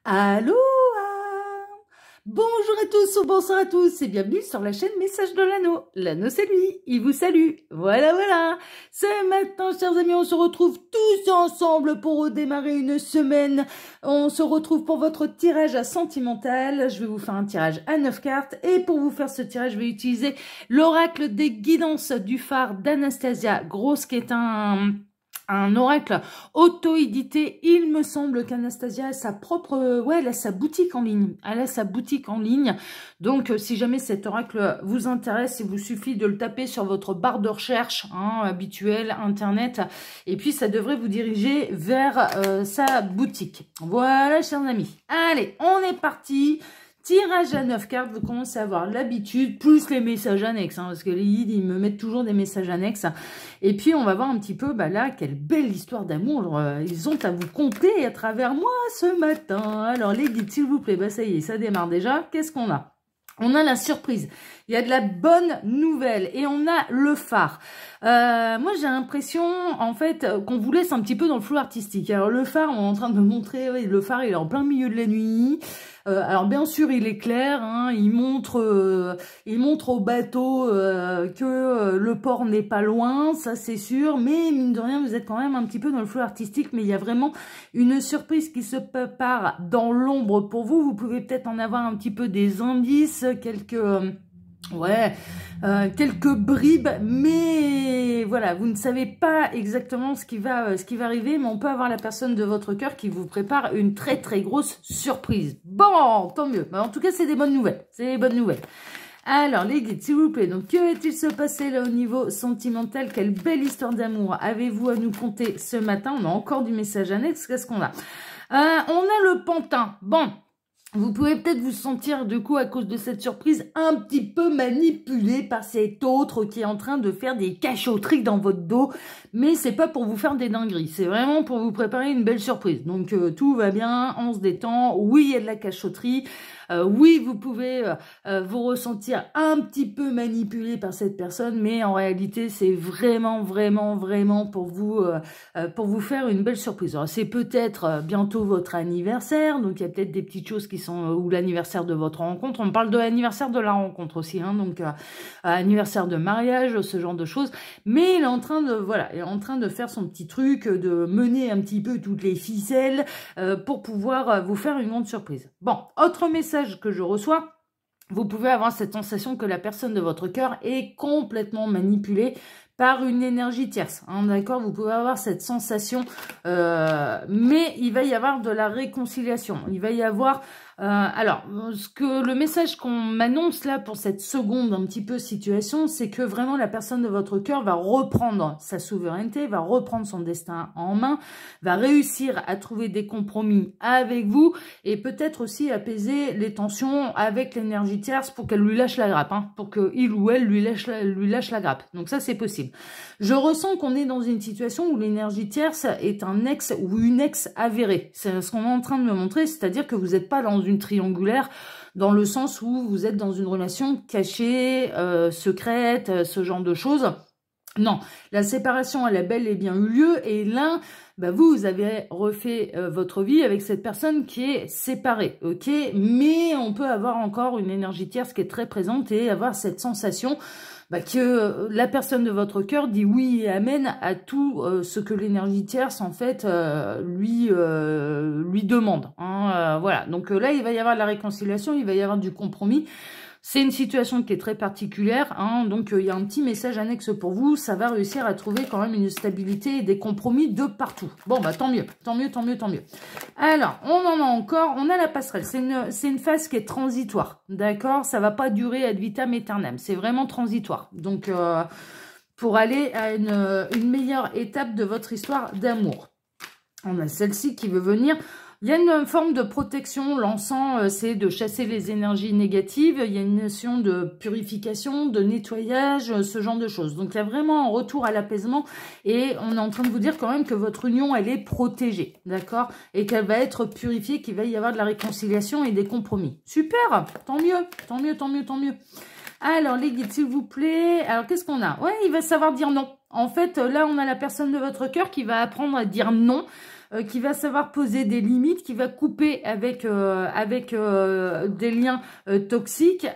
Allô, bonjour à tous ou bonsoir à tous et bienvenue sur la chaîne Message de l'Anneau. L'Anneau c'est lui, il vous salue. Voilà. C'est maintenant, chers amis, on se retrouve tous ensemble pour redémarrer une semaine. On se retrouve pour votre tirage à sentimental. Je vais vous faire un tirage à 9 cartes et pour vous faire ce tirage, je vais utiliser l'oracle des guidances du phare d'Anastasia Gross qui est un oracle auto-édité. Il me semble qu'Anastasia a sa propre... ouais, elle a sa boutique en ligne. Elle a sa boutique en ligne. Donc, si jamais cet oracle vous intéresse, il vous suffit de le taper sur votre barre de recherche habituelle, Internet. Et puis, ça devrait vous diriger vers sa boutique. Voilà, chers amis. Allez, on est parti. Tirage à 9 cartes, vous commencez à avoir l'habitude, plus les messages annexes, parce que les guides, ils me mettent toujours des messages annexes. Et puis, on va voir un petit peu, là, quelle belle histoire d'amour ils ont à vous conter à travers moi ce matin. Alors, les guides, s'il vous plaît, ça y est, ça démarre déjà. Qu'est-ce qu'on a? On a la surprise, il y a de la bonne nouvelle et on a le phare. Moi, j'ai l'impression, en fait, qu'on vous laisse un petit peu dans le flou artistique. Alors, le phare, on est en train de me montrer, oui, le phare, il est en plein milieu de la nuit. Alors, bien sûr, il est clair, il montre au bateau que le port n'est pas loin, ça c'est sûr. Mais, mine de rien, vous êtes quand même un petit peu dans le flou artistique. Mais il y a vraiment une surprise qui se prépare dans l'ombre pour vous. Vous pouvez peut-être en avoir un petit peu des indices, quelques bribes, mais voilà, vous ne savez pas exactement ce qui va arriver, mais on peut avoir la personne de votre cœur qui vous prépare une très très grosse surprise. Bon, tant mieux. En tout cas, c'est des bonnes nouvelles. C'est des bonnes nouvelles. Alors, les guides, s'il vous plaît, donc que va-t-il se passer là au niveau sentimental? Quelle belle histoire d'amour avez-vous à nous conter ce matin? On a encore du message annexe, qu'est-ce qu'on a? On a le pantin. Bon. Vous pouvez peut-être vous sentir, du coup, à cause de cette surprise, un petit peu manipulé par cet autre qui est en train de faire des cachotteries dans votre dos. Mais c'est pas pour vous faire des dingueries, c'est vraiment pour vous préparer une belle surprise. Donc, tout va bien, on se détend. Oui, il y a de la cachotterie. Oui, vous pouvez vous ressentir un petit peu manipulé par cette personne, mais en réalité, c'est vraiment pour vous faire une belle surprise. Alors, c'est peut-être bientôt votre anniversaire, donc il y a peut-être des petites choses qui sont ou l'anniversaire de votre rencontre. On parle de l'anniversaire de la rencontre aussi, donc anniversaire de mariage, ce genre de choses. Mais il est en train de faire son petit truc, de mener un petit peu toutes les ficelles pour pouvoir vous faire une grande surprise. Bon, autre message que je reçois, vous pouvez avoir cette sensation que la personne de votre cœur est complètement manipulée par une énergie tierce, d'accord? Vous pouvez avoir cette sensation, mais il va y avoir de la réconciliation. Il va y avoir... alors, le message qu'on m'annonce là pour cette seconde un petit peu situation, c'est que vraiment la personne de votre cœur va reprendre sa souveraineté, va reprendre son destin en main, va réussir à trouver des compromis avec vous et peut-être aussi apaiser les tensions avec l'énergie tierce pour qu'elle lui lâche la grappe, pour qu'il ou elle lui lâche la grappe. Donc ça, c'est possible. Je ressens qu'on est dans une situation où l'énergie tierce est un ex ou une ex avérée. C'est ce qu'on est en train de me montrer, c'est-à-dire que vous n'êtes pas dans une triangulaire, dans le sens où vous êtes dans une relation cachée, secrète, ce genre de choses. Non, la séparation, elle a bel et bien eu lieu, et là, vous avez refait votre vie avec cette personne qui est séparée, ok? Mais on peut avoir encore une énergie tierce qui est très présente et avoir cette sensation que la personne de votre cœur dit oui et amen à tout ce que l'énergie tierce, en fait, lui demande. Voilà, donc là, il va y avoir de la réconciliation, il va y avoir du compromis. C'est une situation qui est très particulière, donc il y a un petit message annexe pour vous. Ça va réussir à trouver quand même une stabilité et des compromis de partout. Bon, tant mieux. Alors, on en a encore, on a la passerelle. C'est une phase qui est transitoire, d'accord? Ça va pas durer ad vitam aeternam, c'est vraiment transitoire. Donc, pour aller à une meilleure étape de votre histoire d'amour. On a celle-ci qui veut venir... Il y a une forme de protection. L'encens, c'est de chasser les énergies négatives. Il y a une notion de purification, de nettoyage, ce genre de choses. Donc, il y a vraiment un retour à l'apaisement. Et on est en train de vous dire quand même que votre union, elle est protégée, d'accord? Et qu'elle va être purifiée, qu'il va y avoir de la réconciliation et des compromis. Super, tant mieux. Alors, les guides, s'il vous plaît. Alors, qu'est-ce qu'on a? Ouais, il va savoir dire non. En fait, là, on a la personne de votre cœur qui va apprendre à dire non. qui va savoir poser des limites, qui va couper avec des liens toxiques,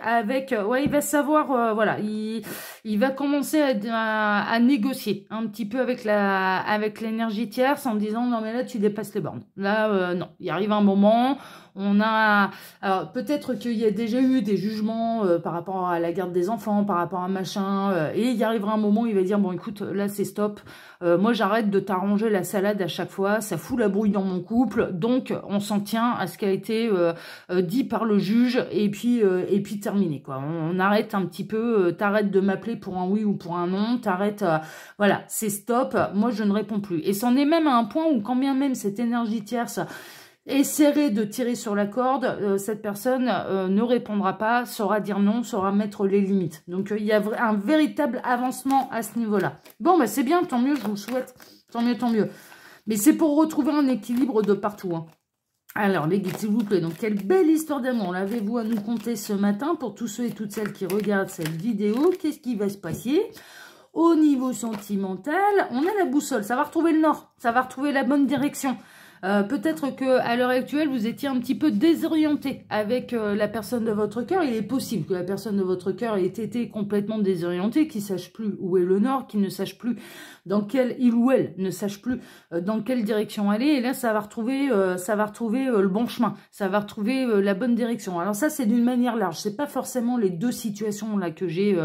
ouais, il va savoir, voilà, il va commencer à négocier un petit peu avec l'énergie tierce en disant non mais là tu dépasses les bornes. Là non, il arrive un moment. Alors peut-être qu'il y a déjà eu des jugements par rapport à la garde des enfants, par rapport à machin, et il y arrivera un moment où il va dire bon écoute là c'est stop, moi j'arrête de t'arranger la salade à chaque fois, ça fout la brouille dans mon couple, donc on s'en tient à ce qui a été dit par le juge et puis terminé quoi. On arrête un petit peu, t'arrêtes de m'appeler pour un oui ou pour un non, t'arrêtes, voilà c'est stop, moi je ne réponds plus. Et c'en est même à un point où quand bien même cette énergie tierce essaierait de tirer sur la corde, cette personne ne répondra pas, saura dire non, saura mettre les limites. Donc il y a un véritable avancement à ce niveau-là. Bon, bah c'est bien, tant mieux, je vous le souhaite. Tant mieux, tant mieux. Mais c'est pour retrouver un équilibre de partout. Hein. Alors, les guides, s'il vous plaît, donc quelle belle histoire d'amour l'avez-vous à nous conter ce matin pour tous ceux et toutes celles qui regardent cette vidéo? Qu'est-ce qui va se passer? Au niveau sentimental, on a la boussole, ça va retrouver le nord, ça va retrouver la bonne direction. Peut-être que à l'heure actuelle, vous étiez un petit peu désorienté avec la personne de votre cœur. Il est possible que la personne de votre cœur ait été complètement désorientée, qu'il ne sache plus où est le nord, qu'il ne sache plus dans quelle, il ou elle ne sache plus dans quelle direction aller. Et là, ça va retrouver le bon chemin, ça va retrouver la bonne direction. Alors ça, c'est d'une manière large. C'est pas forcément les deux situations là que j'ai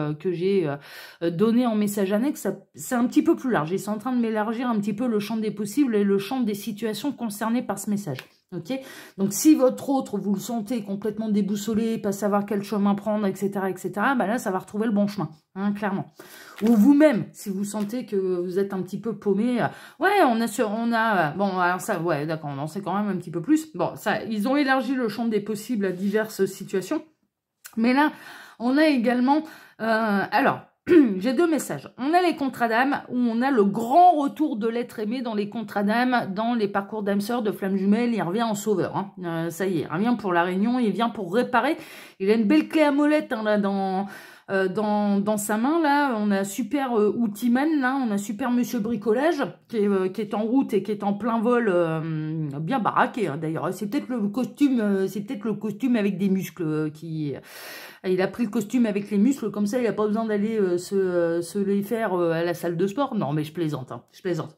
donné en message annexe. C'est un petit peu plus large. Ils sont en train de m'élargir un petit peu le champ des possibles et le champ des situations concerné par ce message. Ok, donc si votre autre, vous le sentez complètement déboussolé, pas savoir quel chemin prendre, etc., bah là, ça va retrouver le bon chemin, hein, clairement. Ou vous-même, si vous sentez que vous êtes un petit peu paumé, ouais, bon, alors ça, ouais, d'accord, on en sait quand même un petit peu plus. Bon, ça, ils ont élargi le champ des possibles à diverses situations. Mais là, on a également, alors, j'ai deux messages. On a les contrats d'âme où on a le grand retour de l'être aimé dans les contrats d'âme, dans les parcours d'âme sœur, de flamme jumelle. Il revient en sauveur. Hein. Ça y est, il revient pour la réunion, il vient pour réparer. Il a une belle clé à molette hein, là dans sa main. Là, on a super Outillman, là, on a super Monsieur Bricolage qui est en route et qui est en plein vol, bien baraqué hein, d'ailleurs. C'est peut-être le costume avec des muscles qui. Il a pris le costume avec les muscles, comme ça, il n'a pas besoin d'aller se les faire à la salle de sport. Non, mais je plaisante, hein, je plaisante.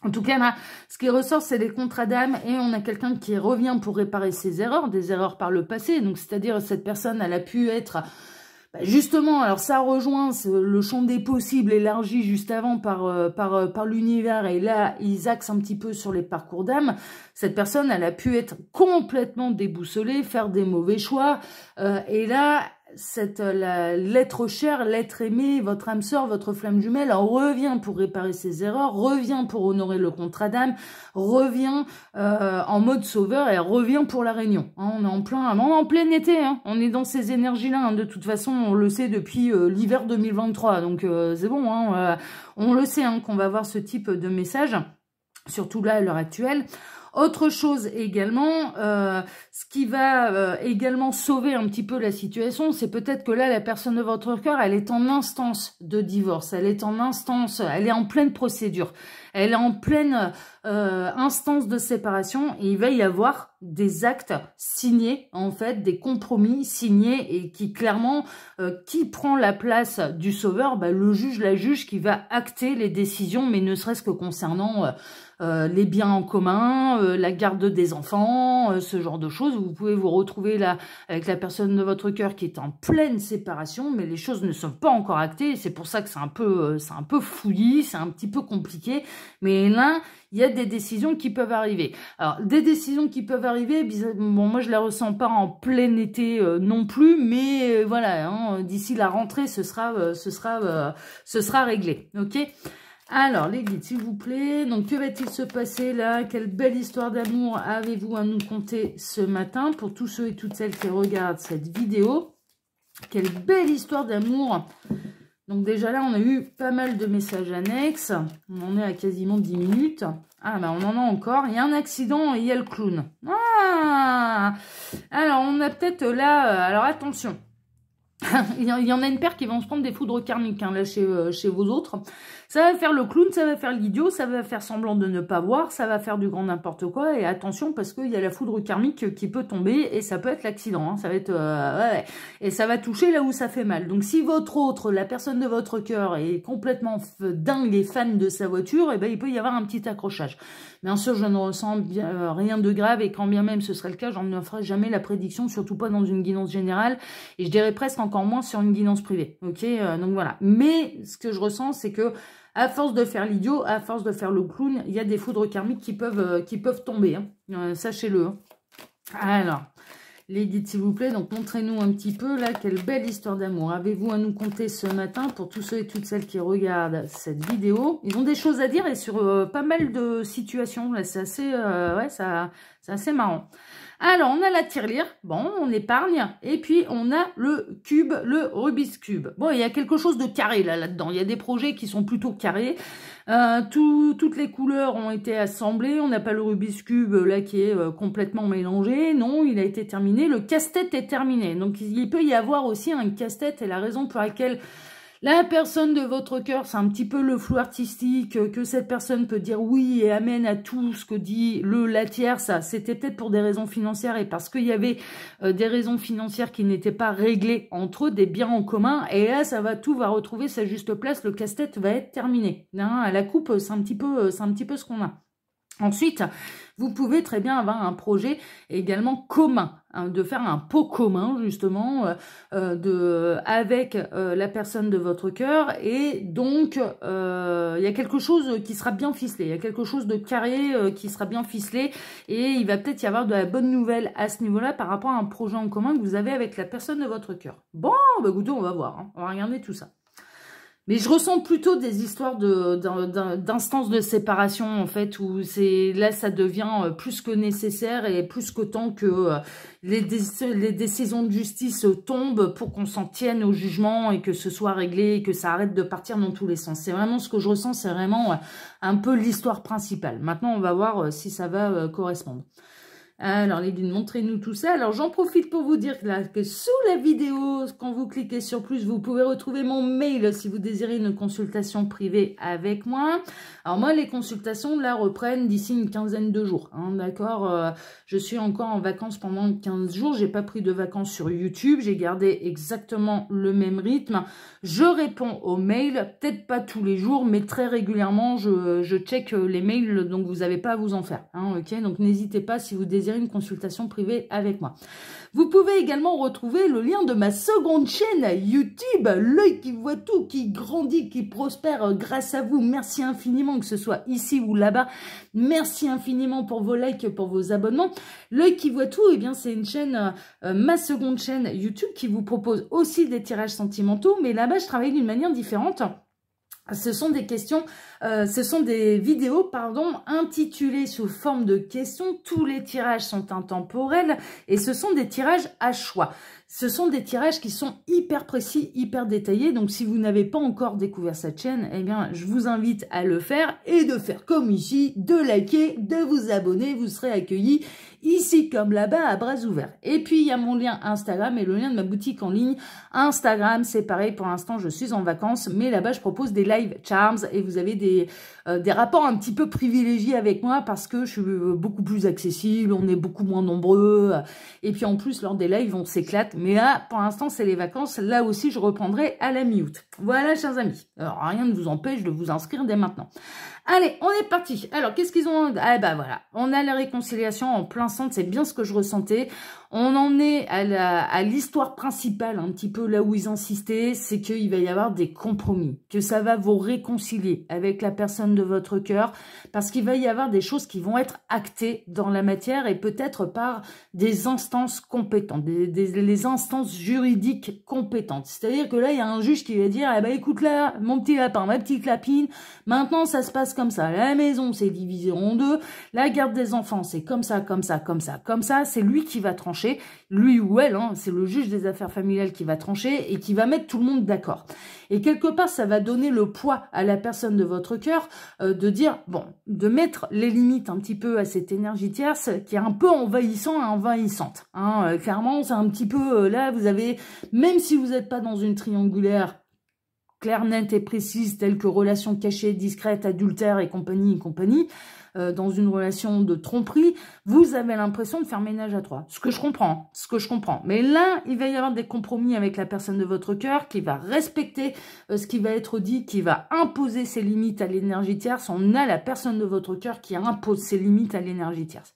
En tout cas, là, ce qui ressort, c'est les contrats d'âme et on a quelqu'un qui revient pour réparer ses erreurs, des erreurs par le passé. Donc, c'est-à-dire, cette personne, elle a pu être... justement, alors ça rejoint le champ des possibles élargi juste avant par l'univers et là, ils axent un petit peu sur les parcours d'âme. Cette personne, elle a pu être complètement déboussolée, faire des mauvais choix et là... l'être cher, l'être aimé, votre âme sœur, votre flamme jumelle revient pour réparer ses erreurs, revient pour honorer le contrat d'âme, revient en mode sauveur et revient pour la réunion. Hein, on est en plein été, hein, on est dans ces énergies-là. Hein, de toute façon, on le sait depuis l'hiver 2023, donc c'est bon, hein, on le sait hein, qu'on va avoir ce type de message, surtout là à l'heure actuelle. Autre chose également, ce qui va également sauver un petit peu la situation, c'est peut-être que là, la personne de votre cœur, elle est en instance de divorce, elle est en pleine procédure, elle est en pleine instance de séparation et il va y avoir des actes signés, en fait, des compromis signés et qui clairement, qui prend la place du sauveur? Le juge, la juge qui va acter les décisions, mais ne serait-ce que concernant... les biens en commun, la garde des enfants, ce genre de choses. Vous pouvez vous retrouver là avec la personne de votre cœur qui est en pleine séparation, mais les choses ne sont pas encore actées. C'est pour ça que c'est un peu fouillis, c'est un petit peu compliqué. Mais là, il y a des décisions qui peuvent arriver. Alors, des décisions qui peuvent arriver, bon, moi je les ressens pas en plein été non plus, mais voilà, hein, d'ici la rentrée, ce sera réglé, ok ? Alors, les guides, s'il vous plaît. Donc, que va-t-il se passer là? Quelle belle histoire d'amour avez-vous à nous conter ce matin pour tous ceux et toutes celles qui regardent cette vidéo? Quelle belle histoire d'amour. Donc, déjà là, on a eu pas mal de messages annexes. On en est à quasiment 10 minutes. Ah, ben, on en a encore. Il y a un accident et il y a le clown. Ah! Alors, on a peut-être là... alors, attention. Il y en a une paire qui vont se prendre des foudres karmiques, hein, là, chez vos autres. Ça va faire le clown, ça va faire l'idiot, ça va faire semblant de ne pas voir, ça va faire du grand n'importe quoi. Et attention, parce qu'il y a la foudre karmique qui peut tomber et ça peut être l'accident. Hein, ça va être... ouais, et ça va toucher là où ça fait mal. Donc, si votre autre, la personne de votre cœur, est complètement dingue et fan de sa voiture, eh ben, il peut y avoir un petit accrochage. Bien sûr, je ne ressens rien de grave et quand bien même ce serait le cas, j'en ne ferai jamais la prédiction, surtout pas dans une guidance générale. Et je dirais presque encore moins sur une guidance privée. Ok, donc voilà. Mais ce que je ressens, c'est que à force de faire l'idiot, à force de faire le clown, il y a des foudres karmiques qui peuvent tomber. Hein. Sachez-le. Hein. Alors, les guides, s'il vous plaît. Donc, montrez-nous un petit peu, là, quelle belle histoire d'amour avez-vous à nous conter ce matin pour tous ceux et toutes celles qui regardent cette vidéo. Ils ont des choses à dire et sur pas mal de situations. Là, c'est assez, ouais, c'est assez marrant. Alors, on a la tirelire, bon, on épargne, et puis on a le cube, le Rubik's Cube. Bon, il y a quelque chose de carré là-dedans, il y a des projets qui sont plutôt carrés, toutes les couleurs ont été assemblées, on n'a pas le Rubik's Cube là qui est complètement mélangé, non, il a été terminé, le casse-tête est terminé. Donc, il peut y avoir aussi un casse-tête, et la raison pour laquelle... La personne de votre cœur, c'est un petit peu le flou artistique, que cette personne peut dire oui et amen à tout ce que dit la tierce. C'était peut-être pour des raisons financières et parce qu'il y avait des raisons financières qui n'étaient pas réglées entre eux, des biens en commun. Et là, tout va retrouver sa juste place, le casse-tête va être terminé. Hein, à la coupe, c'est un petit peu ce qu'on a. Ensuite, vous pouvez très bien avoir un projet également commun, hein, de faire un pot commun justement avec la personne de votre cœur et donc il y a quelque chose qui sera bien ficelé, il y a quelque chose de carré qui sera bien ficelé et il va peut-être y avoir de la bonne nouvelle à ce niveau-là par rapport à un projet en commun que vous avez avec la personne de votre cœur. Bon, bah écoutez, on va voir, hein, on va regarder tout ça. Mais je ressens plutôt des histoires d'instances de séparation, en fait, où là, ça devient plus que nécessaire et plus qu'autant que les décisions de justice tombent pour qu'on s'en tienne au jugement et que ce soit réglé et que ça arrête de partir dans tous les sens. C'est vraiment ce que je ressens, c'est vraiment un peu l'histoire principale. Maintenant, on va voir si ça va correspondre. Alors, les guides, montrez-nous tout ça. Alors, j'en profite pour vous dire là, que sous la vidéo, quand vous cliquez sur plus, vous pouvez retrouver mon mail si vous désirez une consultation privée avec moi. Alors, moi, les consultations, là, reprennent d'ici une quinzaine de jours. Hein, d'accord, je suis encore en vacances pendant 15 jours. J'ai pas pris de vacances sur YouTube. J'ai gardé exactement le même rythme. Je réponds aux mails, peut-être pas tous les jours, mais très régulièrement, je check les mails, donc vous n'avez pas à vous en faire. Hein, ok, donc n'hésitez pas si vous désirez une consultation privée avec moi. Vous pouvez également retrouver le lien de ma seconde chaîne YouTube, l'œil qui voit tout, qui grandit, qui prospère grâce à vous. Merci infiniment, que ce soit ici ou là-bas. Merci infiniment pour vos likes, pour vos abonnements. L'œil qui voit tout, eh bien c'est une chaîne, ma seconde chaîne YouTube qui vous propose aussi des tirages sentimentaux, mais là-bas je travaille d'une manière différente. Ce sont des questions, ce sont des vidéos, pardon, intitulées sous forme de questions. Tous les tirages sont intemporels et ce sont des tirages à choix. Ce sont des tirages qui sont hyper précis, hyper détaillés. Donc, si vous n'avez pas encore découvert cette chaîne, eh bien, je vous invite à le faire et de faire comme ici, de liker, de vous abonner. Vous serez accueillis ici comme là-bas à bras ouverts. Et puis, il y a mon lien Instagram et le lien de ma boutique en ligne. Instagram, c'est pareil. Pour l'instant, je suis en vacances, mais là-bas, je propose des live charms et vous avez des rapports un petit peu privilégiés avec moi parce que je suis beaucoup plus accessible, on est beaucoup moins nombreux. Et puis, en plus, lors des lives, on s'éclate. Mais là, pour l'instant, c'est les vacances. Là aussi, je reprendrai à la mi-août. Voilà, chers amis. Alors, rien ne vous empêche de vous inscrire dès maintenant. Allez, on est parti. Alors, qu'est-ce qu'ils ont? Ah bah voilà, on a la réconciliation en plein centre, c'est bien ce que je ressentais. On en est à l'histoire principale, un petit peu là où ils insistaient, c'est qu'il va y avoir des compromis, que ça va vous réconcilier avec la personne de votre cœur, parce qu'il va y avoir des choses qui vont être actées dans la matière et peut-être par des instances compétentes, les instances juridiques compétentes. C'est-à-dire que là, il y a un juge qui va dire, eh ben, écoute là, mon petit lapin, ma petite lapine, maintenant ça se passe comme ça. La maison, c'est divisé en deux. La garde des enfants, c'est comme ça, comme ça, comme ça, comme ça. C'est lui qui va trancher. Lui ou elle, hein, c'est le juge des affaires familiales qui va trancher et qui va mettre tout le monde d'accord. Et quelque part, ça va donner le poids à la personne de votre votre cœur, de dire, bon, de mettre les limites un petit peu à cette énergie tierce qui est un peu envahissant et envahissante. Hein. Clairement, c'est un petit peu, là, vous avez, même si vous n'êtes pas dans une triangulaire claire, nette et précise, telle que relation cachée, discrète, adultère et compagnie, dans une relation de tromperie, vous avez l'impression de faire ménage à trois. Ce que je comprends. Mais là, il va y avoir des compromis avec la personne de votre cœur qui va respecter ce qui va être dit, qui va imposer ses limites à l'énergie tierce. On a la personne de votre cœur qui impose ses limites à l'énergie tierce.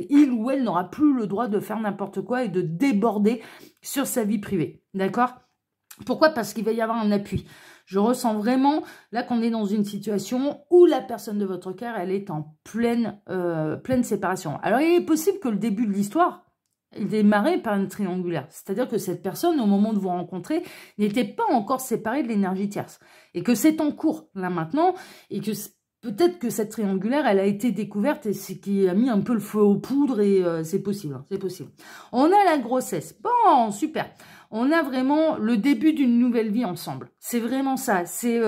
Il ou elle n'aura plus le droit de faire n'importe quoi et de déborder sur sa vie privée. D'accord ? Pourquoi? Parce qu'il va y avoir un appui. Je ressens vraiment, là, qu'on est dans une situation où la personne de votre cœur, elle est en pleine séparation. Alors, il est possible que le début de l'histoire, il démarrait par une triangulaire. C'est-à-dire que cette personne, au moment de vous rencontrer, n'était pas encore séparée de l'énergie tierce. Et que c'est en cours, là, maintenant, et que peut-être que cette triangulaire, elle a été découverte et c'est qui a mis un peu le feu aux poudres et c'est possible, c'est possible. On a la grossesse. Bon, super. On a vraiment le début d'une nouvelle vie ensemble. C'est vraiment ça. C'est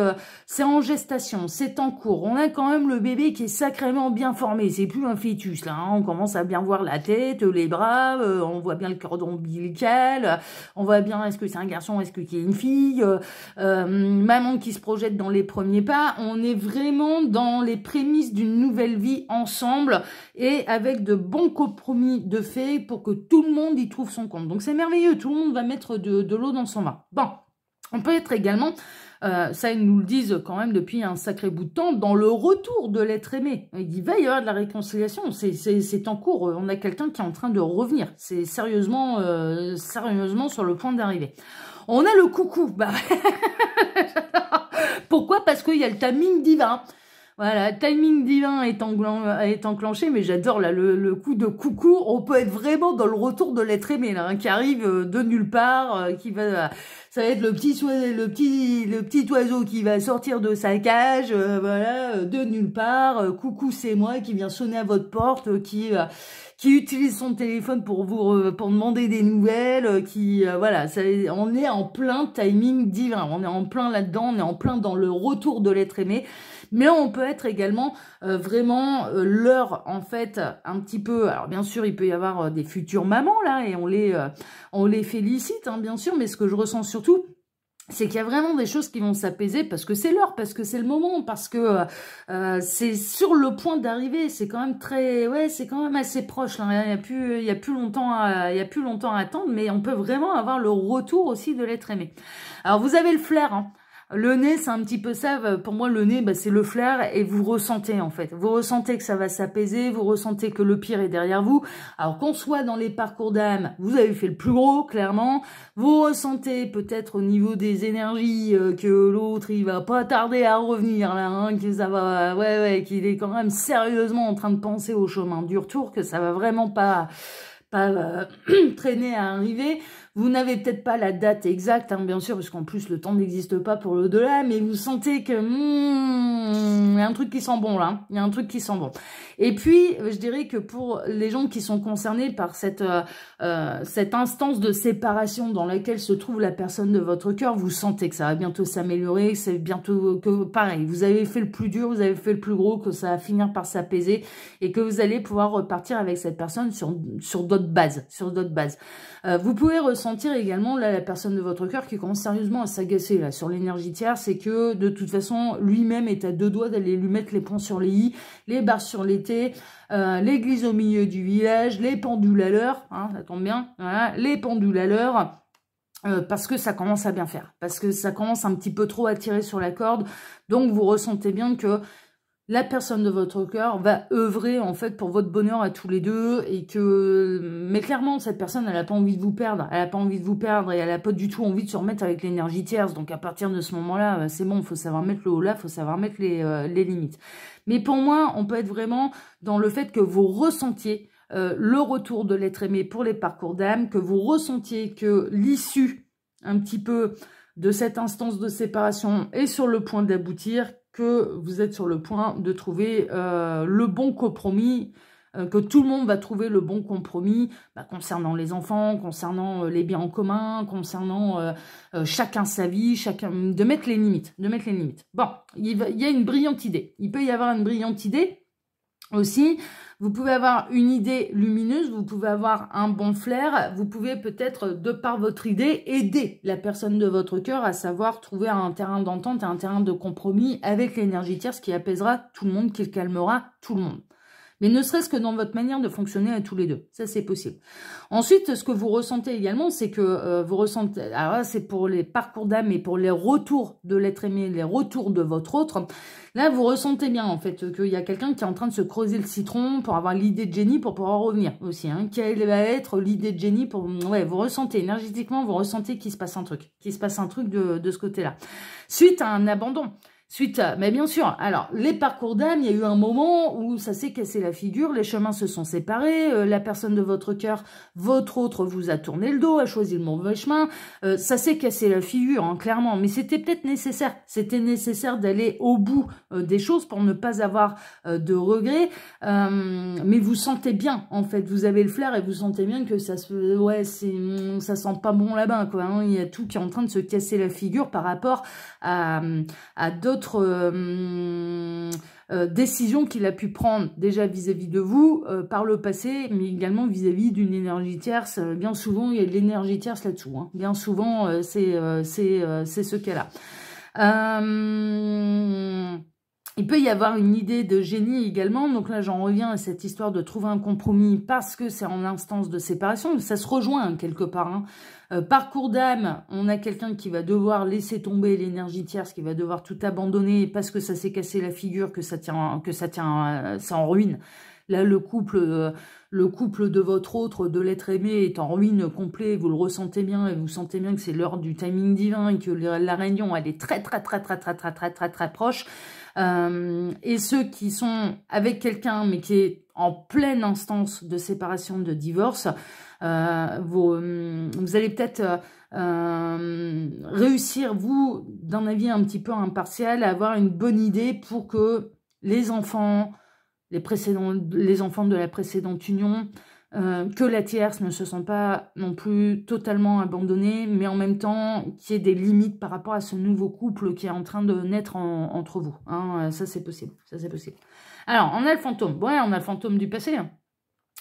en gestation, c'est en cours. On a quand même le bébé qui est sacrément bien formé. C'est plus un fœtus, là. Hein. On commence à bien voir la tête, les bras, on voit bien le cordon ombilical, on voit bien est-ce que c'est un garçon, est-ce que c'est une fille, maman qui se projette dans les premiers pas. On est vraiment dans les prémices d'une nouvelle vie ensemble et avec de bons compromis de fait pour que tout le monde y trouve son compte. Donc c'est merveilleux, tout le monde va mettre de l'eau dans son vin. Bon, on peut être également, ça ils nous le disent quand même depuis un sacré bout de temps, dans le retour de l'être aimé. Il va y avoir de la réconciliation, c'est en cours, on a quelqu'un qui est en train de revenir. C'est sérieusement sur le point d'arriver. On a le coucou. Bah, pourquoi? Parce qu'il y a le timing divin. Voilà, timing divin est enclenché, mais j'adore là le coup de coucou. On peut être vraiment dans le retour de l'être aimé là, hein, qui arrive de nulle part, ça va être le petit oiseau qui va sortir de sa cage, voilà, de nulle part. Coucou, c'est moi qui vient sonner à votre porte, qui utilise son téléphone pour demander des nouvelles, voilà, on est en plein timing divin, on est en plein là-dedans, on est en plein dans le retour de l'être aimé. Mais on peut être également vraiment l'heure, en fait, un petit peu... Alors, bien sûr, il peut y avoir des futures mamans, là, et on les félicite, hein, bien sûr, mais ce que je ressens surtout, c'est qu'il y a vraiment des choses qui vont s'apaiser parce que c'est l'heure, parce que c'est le moment, parce que c'est sur le point d'arriver. C'est quand même c'est quand même assez proche. Là. Il y a plus longtemps à attendre, mais on peut vraiment avoir le retour aussi de l'être aimé. Alors, vous avez le flair, hein. Le nez, c'est un petit peu ça. Pour moi, le nez, c'est le flair et vous ressentez, en fait. Vous ressentez que ça va s'apaiser, vous ressentez que le pire est derrière vous. Alors, qu'on soit dans les parcours d'âme, vous avez fait le plus gros, clairement. Vous ressentez peut-être au niveau des énergies que l'autre, il va pas tarder à revenir, là, hein, que ça va, qu'il est quand même sérieusement en train de penser au chemin du retour, que ça va vraiment pas traîner à arriver. Vous n'avez peut-être pas la date exacte, hein, bien sûr, parce qu'en plus, le temps n'existe pas pour l'au-delà, mais vous sentez que il y a un truc qui sent bon, là. Il y a un truc qui sent bon. Et puis, je dirais que pour les gens qui sont concernés par cette instance de séparation dans laquelle se trouve la personne de votre cœur, vous sentez que ça va bientôt s'améliorer, que c'est bientôt que, pareil, vous avez fait le plus dur, vous avez fait le plus gros, que ça va finir par s'apaiser et que vous allez pouvoir repartir avec cette personne sur d'autres bases, vous pouvez ressentir également là la personne de votre cœur qui commence sérieusement à s'agacer là sur l'énergie tierce, c'est que de toute façon lui-même est à deux doigts d'aller lui mettre les points sur les i, les barres sur les t, l'église au milieu du village, les pendules à l'heure, hein, ça tombe bien, voilà, les pendules à l'heure. Parce que ça commence à bien faire, parce que ça commence un petit peu trop à tirer sur la corde, donc vous ressentez bien que la personne de votre cœur va œuvrer en fait pour votre bonheur à tous les deux et que, mais clairement cette personne elle a pas envie de vous perdre, et elle a pas du tout envie de se remettre avec l'énergie tierce, donc à partir de ce moment-là c'est bon, faut savoir mettre le haut là, faut savoir mettre les limites. Mais pour moi on peut être vraiment dans le fait que vous ressentiez le retour de l'être aimé pour les parcours d'âme, que vous ressentiez que l'issue un petit peu de cette instance de séparation est sur le point d'aboutir, que vous êtes sur le point de trouver le bon compromis que tout le monde va trouver le bon compromis concernant les enfants, concernant les biens en commun, concernant chacun sa vie, de mettre les limites, Bon, il y a une brillante idée. Il peut y avoir une brillante idée aussi. Vous pouvez avoir une idée lumineuse, vous pouvez avoir un bon flair, vous pouvez peut-être, de par votre idée, aider la personne de votre cœur à savoir trouver un terrain d'entente et un terrain de compromis avec l'énergie tierce qui apaisera tout le monde, qui calmera tout le monde. Mais ne serait-ce que dans votre manière de fonctionner à tous les deux. Ça, c'est possible. Ensuite, ce que vous ressentez également, c'est que vous ressentez... Alors là, c'est pour les parcours d'âme et pour les retours de l'être aimé, les retours de votre autre. Là, vous ressentez bien, en fait, qu'il y a quelqu'un qui est en train de se creuser le citron pour avoir l'idée de génie pour pouvoir revenir aussi. Hein. Quelle va être l'idée de génie pour... Ouais, vous ressentez, énergétiquement, vous ressentez qu'il se passe un truc. Qu'il se passe un truc de ce côté-là. Suite à un abandon. Mais bien sûr, alors, les parcours d'âme, il y a eu un moment où ça s'est cassé la figure, les chemins se sont séparés, la personne de votre cœur, votre autre, vous a tourné le dos, a choisi le mauvais chemin, ça s'est cassé la figure, hein, clairement, mais c'était peut-être nécessaire. C'était nécessaire d'aller au bout des choses pour ne pas avoir de regrets, mais vous sentez bien, en fait, vous avez le flair et vous sentez bien que ça se... Ouais, ça sent pas bon là-bas, quoi, hein, il y a tout qui est en train de se casser la figure par rapport à d'autres décisions qu'il a pu prendre déjà vis-à-vis de vous par le passé, mais également vis-à-vis d'une énergie tierce. Bien souvent, il y a de l'énergie tierce là-dessous. Hein. Bien souvent, c'est ce cas-là. Il peut y avoir une idée de génie également. Donc là, j'en reviens à cette histoire de trouver un compromis parce que c'est en instance de séparation. Ça se rejoint hein, quelque part. Hein. Parcours d'âme, on a quelqu'un qui va devoir laisser tomber l'énergie tierce, qui va devoir tout abandonner parce que ça s'est cassé la figure, que ça tient, c'est en ruine. Là, le couple de votre autre, de l'être aimé, est en ruine complet. Vous le ressentez bien et vous sentez bien que c'est l'heure du timing divin et que la réunion, elle est très proche. Et ceux qui sont avec quelqu'un, mais qui est en pleine instance de séparation, de divorce, vous allez peut-être réussir, vous, d'un avis un petit peu impartial, à avoir une bonne idée pour que les enfants... les enfants de la précédente union, que la tierce ne se sent pas non plus totalement abandonnée, mais en même temps qu'il y ait des limites par rapport à ce nouveau couple qui est en train de naître entre vous. Hein, ça, c'est possible. Ça, c'est possible. Alors, on a le fantôme. Ouais, on a le fantôme du passé. Hein.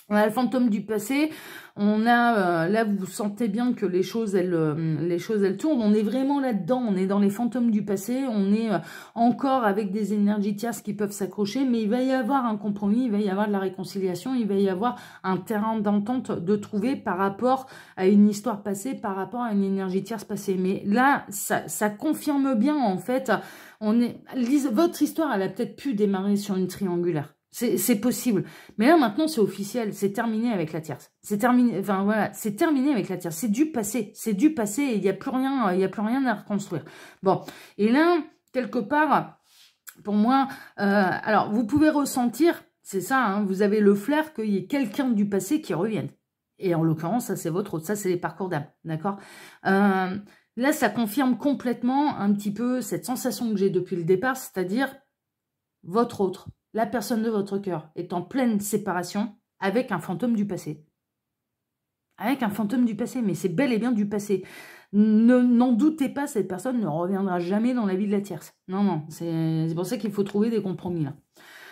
On a le fantôme du passé, on a, là vous sentez bien que les choses elles tournent, on est vraiment là-dedans, on est dans les fantômes du passé, on est encore avec des énergies tierces qui peuvent s'accrocher, mais il va y avoir un compromis, il va y avoir de la réconciliation, il va y avoir un terrain d'entente de trouver par rapport à une histoire passée, par rapport à une énergie tierce passée. Mais là, ça confirme bien en fait, votre histoire elle a peut-être pu démarrer sur une triangulaire. C'est possible. Mais là, maintenant, c'est officiel. C'est terminé avec la tierce. C'est terminé. Enfin, voilà. C'est terminé avec la tierce. C'est du passé. C'est du passé et il n'y a plus rien à reconstruire. Bon. Et là, quelque part, pour moi, alors, vous pouvez ressentir, c'est ça, hein, vous avez le flair qu'il y ait quelqu'un du passé qui revienne. Et en l'occurrence, ça, c'est votre autre. Ça, c'est les parcours d'âme. D'accord? Là, ça confirme complètement un petit peu cette sensation que j'ai depuis le départ, c'est-à-dire votre autre. La personne de votre cœur est en pleine séparation avec un fantôme du passé. Avec un fantôme du passé, mais c'est bel et bien du passé. N'en doutez pas, cette personne ne reviendra jamais dans la vie de la tierce. Non, non, c'est pour ça qu'il faut trouver des compromis là.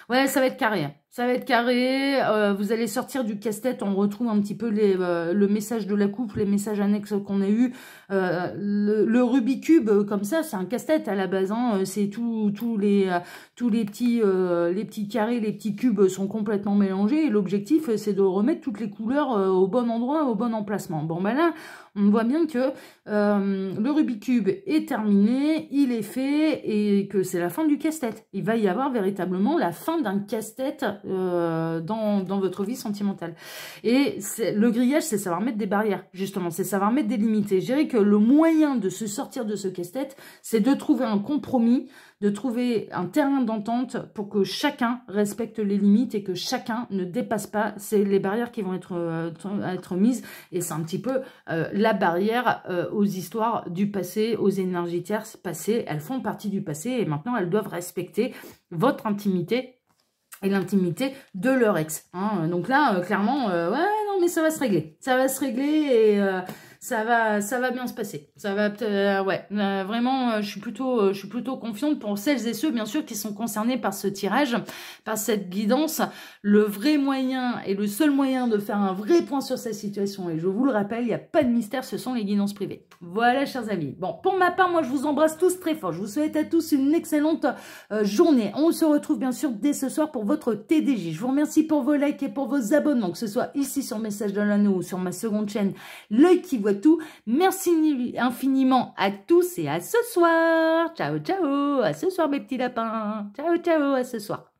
Ouais, ça va être carré. Ça va être carré. Vous allez sortir du casse-tête. On retrouve un petit peu le message de la coupe, les messages annexes qu'on a eu. Le Rubik's Cube, comme ça, c'est un casse-tête à la base. Hein. C'est tous les petits carrés, les petits cubes sont complètement mélangés. Et l'objectif, c'est de remettre toutes les couleurs au bon endroit, au bon emplacement. Bon, ben là, on voit bien que le Rubik's Cube est terminé, il est fait, et que c'est la fin du casse-tête. Il va y avoir véritablement la fin d'un casse-tête dans votre vie sentimentale. Et le grillage, c'est savoir mettre des barrières, justement, c'est savoir mettre des limites. Et je dirais que le moyen de se sortir de ce casse-tête, c'est de trouver un compromis, de trouver un terrain d'entente pour que chacun respecte les limites et que chacun ne dépasse pas les barrières qui vont être mises. Et c'est un petit peu la barrière aux histoires du passé, aux énergies tierces passées. Elles font partie du passé et maintenant elles doivent respecter votre intimité et l'intimité de leur ex. Hein. Donc là, clairement, ouais, non, mais ça va se régler. Ça va se régler et ça va bien se passer. Ça va, ouais, vraiment, je suis plutôt confiante pour celles et ceux, bien sûr, qui sont concernés par ce tirage, par cette guidance. Le vrai moyen et le seul moyen de faire un vrai point sur cette situation, et je vous le rappelle, il n'y a pas de mystère, ce sont les guidances privées. Voilà, chers amis. Bon, pour ma part, moi, je vous embrasse tous très fort. Je vous souhaite à tous une excellente journée. On se retrouve, bien sûr, dès ce soir pour votre TDJ. Je vous remercie pour vos likes et pour vos abonnements, que ce soit ici sur Message de l'Anneau ou sur ma seconde chaîne, L'œil qui voit tout. Merci infiniment à tous et à ce soir. Ciao, ciao. À ce soir, mes petits lapins. Ciao, ciao. À ce soir.